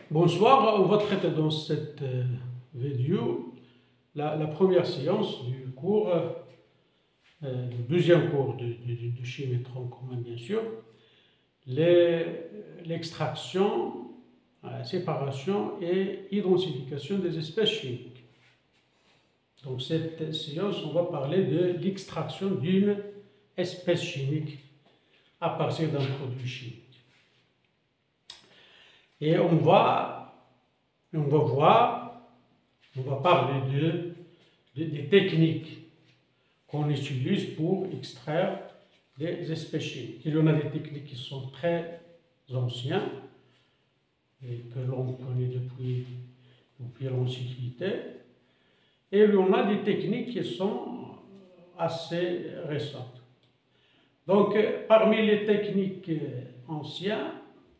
Bonsoir, on va traiter dans cette vidéo la première séance du cours, le deuxième cours de chimie en commun bien sûr, l'extraction, la séparation et identification des espèces chimiques. Donc cette séance, on va parler de l'extraction d'une espèce chimique à partir d'un produit chimique. Et on va parler des techniques qu'on utilise pour extraire des espèces chimiques. Il y en a des techniques qui sont très anciennes et que l'on connaît depuis l'Antiquité. Et il y en a des techniques qui sont assez récentes. Donc, parmi les techniques anciennes,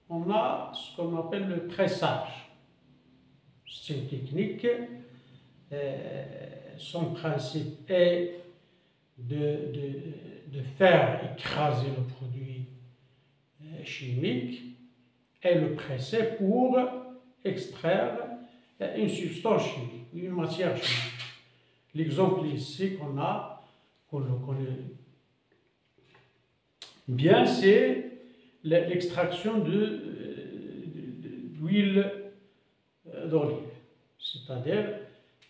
on a ce qu'on appelle le pressage. C'est une technique, son principe est de faire écraser le produit chimique et le presser pour extraire une substance chimique, une matière chimique. L'exemple ici qu'on le connaît bien, c'est l'extraction d'huile d'olive. C'est-à-dire,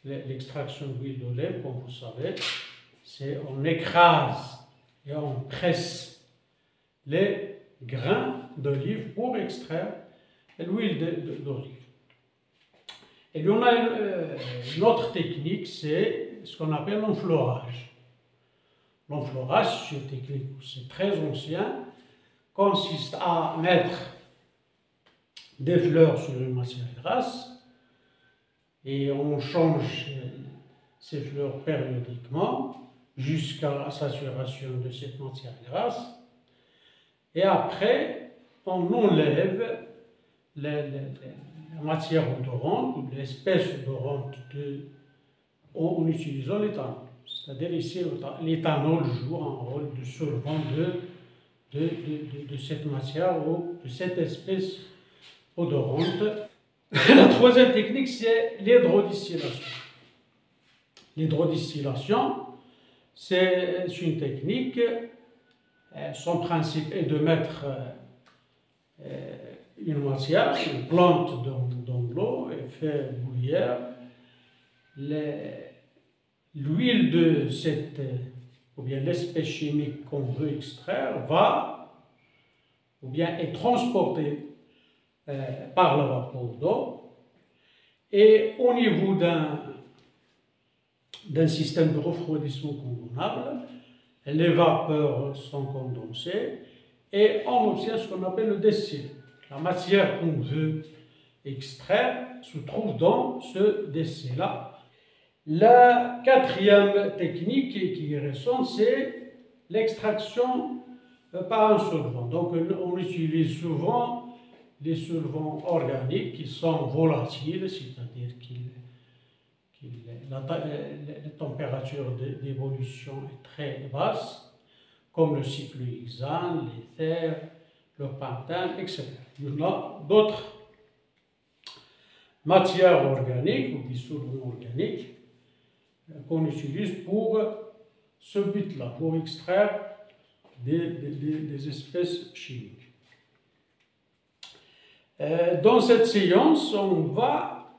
l'extraction d'huile d'olive, comme vous savez, c'est on écrase et on presse les grains d'olive pour extraire l'huile d'olive. Et il y en a une autre technique, c'est ce qu'on appelle l'enfleurage. L'enfleurage, c'est une technique c'est très ancien, consiste à mettre des fleurs sur une matière grasse et on change ces fleurs périodiquement jusqu'à la saturation de cette matière grasse. Et après, on enlève la matière odorante ou l'espèce odorante en utilisant l'éthanol. C'est-à-dire ici, l'éthanol joue un rôle de solvant de cette matière ou de cette espèce odorante. La troisième technique, c'est l'hydrodistillation. L'hydrodistillation, c'est une technique, son principe est de mettre une matière, une plante dans l'eau et faire bouillir. L'huile de cette, ou bien l'espèce chimique qu'on veut extraire ou bien est transportée par la vapeur d'eau, et au niveau d'un système de refroidissement convenable, les vapeurs sont condensées et on obtient ce qu'on appelle le dessil. La matière qu'on veut extraire se trouve dans ce dessil-là. La quatrième technique qui est récente, c'est l'extraction par un solvant. Donc on utilise souvent des solvants organiques qui sont volatiles, c'est-à-dire la température d'évolution est très basse, comme le cyclohexane, l'éther, le pentane, etc. Il y en a d'autres matières organiques ou des solvants organiques qu'on utilise pour ce but-là, pour extraire des espèces chimiques. Dans cette séance, on va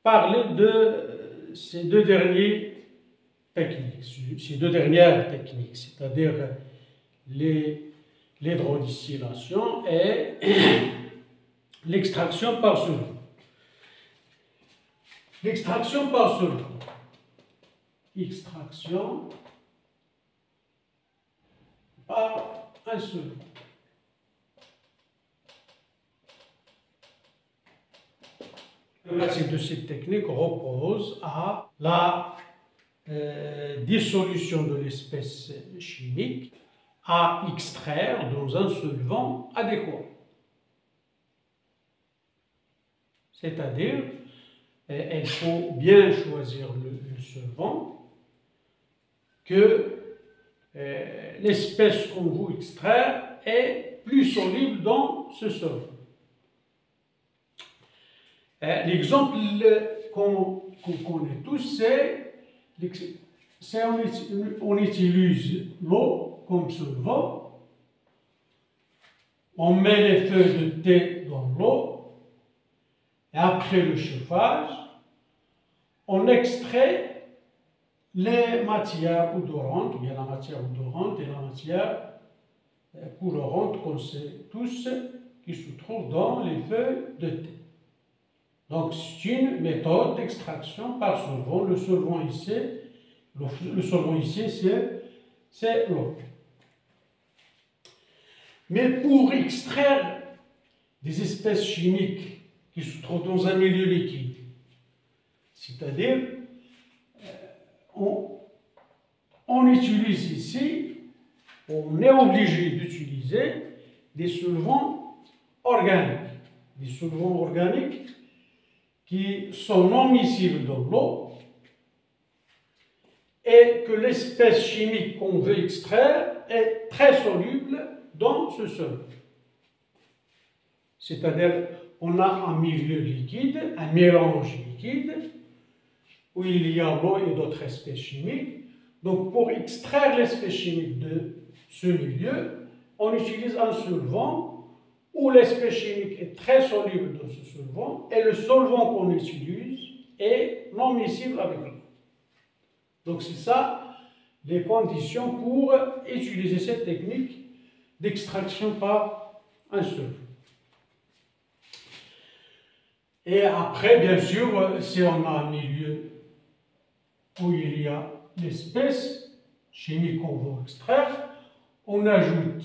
parler de ces deux dernières techniques, c'est-à-dire l'hydrodistillation et l'extraction par solvant. L'extraction par solvant. Extraction par un solvant. Le principe de cette technique repose à la dissolution de l'espèce chimique à extraire dans un solvant adéquat. C'est-à-dire, il faut bien choisir le solvant, que l'espèce qu'on veut extraire est plus soluble dans ce solvant. L'exemple qu'on connaît tous, c'est on utilise l'eau comme solvant, on met les feuilles de thé dans l'eau, et après le chauffage, on extrait les matières odorantes, il y a la matière odorante et la matière colorante qu'on sait tous, qui se trouvent dans les feuilles de thé. Donc, c'est une méthode d'extraction par solvant. Le solvant ici, c'est l'eau. Mais pour extraire des espèces chimiques qui se trouvent dans un milieu liquide, c'est-à-dire, on utilise ici, on est obligé d'utiliser des solvants organiques. Des solvants organiques qui sont non miscibles dans l'eau et que l'espèce chimique qu'on veut extraire est très soluble dans ce solvant. C'est-à-dire, on a un milieu liquide, un mélange liquide, où il y a l'eau et d'autres espèces chimiques. Donc, pour extraire l'espèce chimique de ce milieu, on utilise un solvant où l'espèce chimique est très soluble dans ce solvant et le solvant qu'on utilise est non miscible avec l'eau. Donc, c'est ça les conditions pour utiliser cette technique d'extraction par un solvant. Et après, bien sûr, si on a un milieu où il y a l'espèce chimique qu'on veut extraire, on ajoute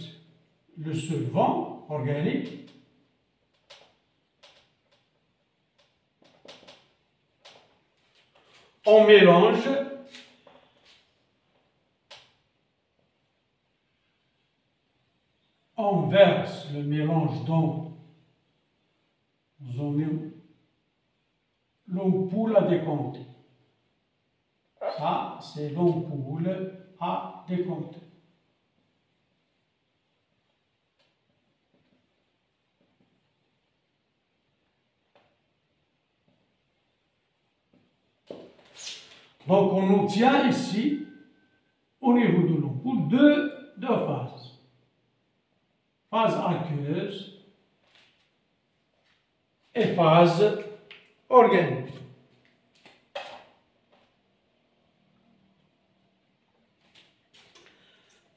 le solvant organique on mélange on verse le mélange dans l'ampoule à décompter. Ça, c'est l'ampoule à décompter. Donc, on obtient ici, au niveau de l'ampoule, deux phases. Phase aqueuse et phase organique.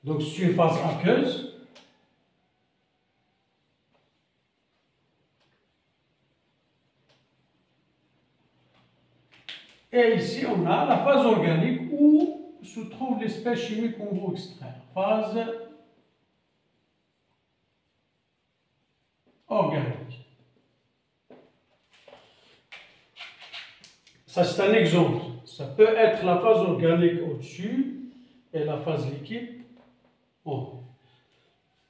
Donc, c'est une phase aqueuse. Et ici, on a la phase organique où se trouve l'espèce chimique qu'on veut extraire. Phase organique. Ça, c'est un exemple. Ça peut être la phase organique au-dessus et la phase liquide en haut.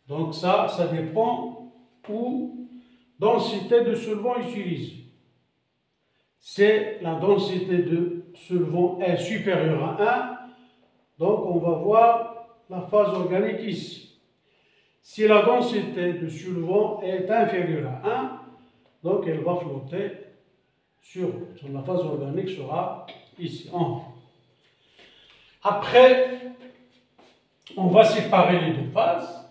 Donc ça dépend où densité de solvant utilisé. C'est la densité de solvant est supérieure à 1, donc on va voir la phase organique ici. Si la densité de solvant est inférieure à 1, donc elle va flotter sur la phase organique sera ici, en haut. Après, on va séparer les deux phases.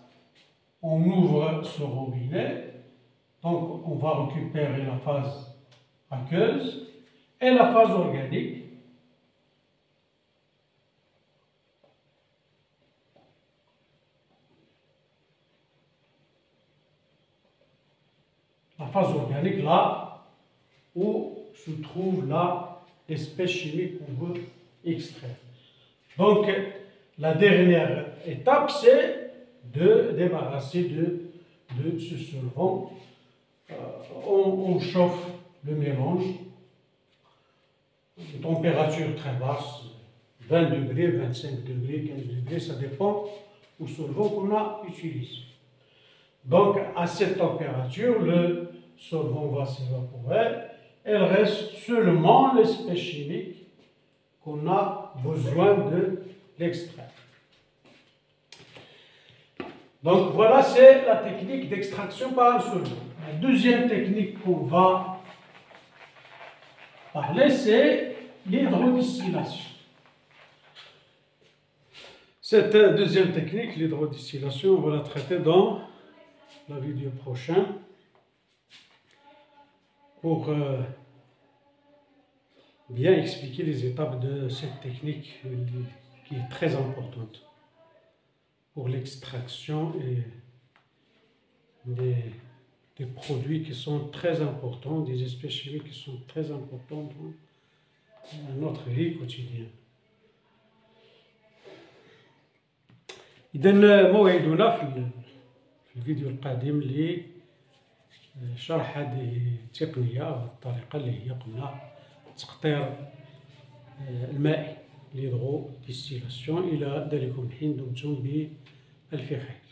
On ouvre ce robinet, donc on va récupérer la phase aqueuse et la phase organique. La phase organique, là où se trouve l'espèce chimique qu'on veut extraire. Donc, la dernière étape, c'est de débarrasser de ce solvant. On chauffe le mélange à une température très basse, 20 degrés, 25 degrés, 15 degrés, ça dépend du solvant qu'on a utilisé. Donc, à cette température, le solvant va s'évaporer. Il reste seulement l'espèce chimique qu'on a besoin de l'extraire. Donc, voilà, c'est la technique d'extraction par un solvant. La deuxième technique qu'on va parler, c'est l'hydrodistillation. Cette deuxième technique, l'hydrodistillation, on va la traiter dans la vidéo prochaine pour bien expliquer les étapes de cette technique qui est très importante pour l'extraction et des produits qui sont très importants, des espèces chimiques qui sont très importantes dans notre vie quotidienne. إذن موعدنا في الفيديو القادم لشرح هذه التقنية أو الطريقة اللي هي قلنا تقطير المائي، l'hydrodistillation. إلى ذلك الحين دمتم بألف خير.